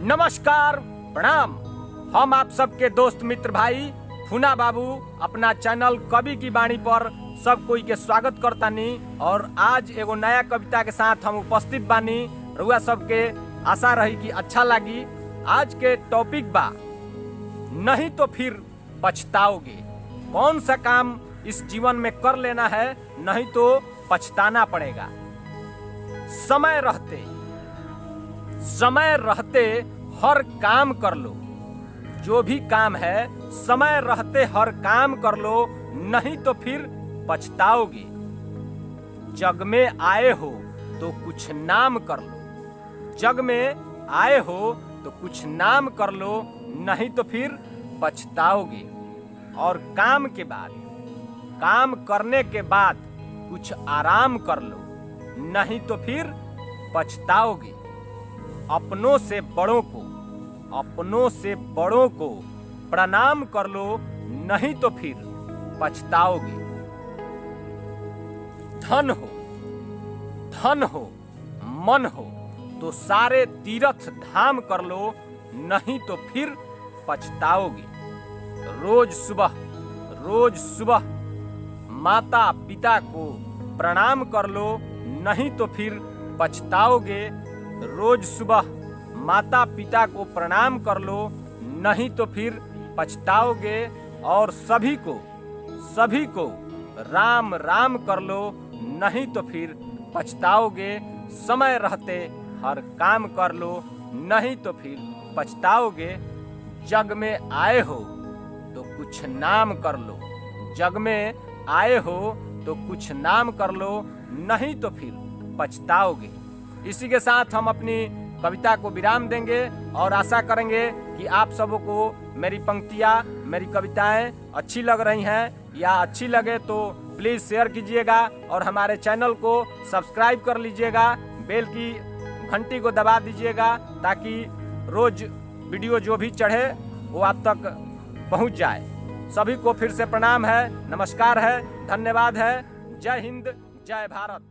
नमस्कार, प्रणाम। हम आप सबके दोस्त मित्र भाई फूना बाबू अपना चैनल कवि की वाणी पर सब कोई के स्वागत करतानी और आज एगो नया कविता के साथ हम उपस्थित बानी। रुआ सबके आशा रही कि अच्छा लगी। आज के टॉपिक बा नहीं तो फिर पछताओगे। कौन सा काम इस जीवन में कर लेना है, नहीं तो पछताना पड़ेगा। समय रहते हर काम कर लो। जो भी काम है समय रहते हर काम कर लो, नहीं तो फिर पछताओगे। जग में आए हो तो कुछ नाम कर लो। जग में आए हो तो कुछ नाम कर लो, नहीं तो फिर पछताओगे। और काम करने के बाद कुछ आराम कर लो, नहीं तो फिर पछताओगे। अपनों से बड़ों को प्रणाम कर लो, नहीं तो फिर पछताओगे। धन हो मन हो तो सारे तीर्थ धाम कर लो, नहीं तो फिर पछताओगे। रोज सुबह माता पिता को प्रणाम कर लो, नहीं तो फिर पछताओगे। रोज सुबह माता पिता को प्रणाम कर लो, नहीं तो फिर पछताओगे। और सभी को राम राम कर लो, नहीं तो फिर पछताओगे। समय रहते हर काम कर लो, नहीं तो फिर पछताओगे। जग में आए हो तो कुछ नाम कर लो। जग में आए हो तो कुछ नाम कर लो, नहीं तो फिर पछताओगे। इसी के साथ हम अपनी कविता को विराम देंगे और आशा करेंगे कि आप सबों को मेरी पंक्तियाँ, मेरी कविताएं अच्छी लग रही हैं। या अच्छी लगे तो प्लीज़ शेयर कीजिएगा और हमारे चैनल को सब्सक्राइब कर लीजिएगा। बेल की घंटी को दबा दीजिएगा ताकि रोज वीडियो जो भी चढ़े वो आप तक पहुंच जाए। सभी को फिर से प्रणाम है, नमस्कार है, धन्यवाद है। जय हिंद, जय भारत।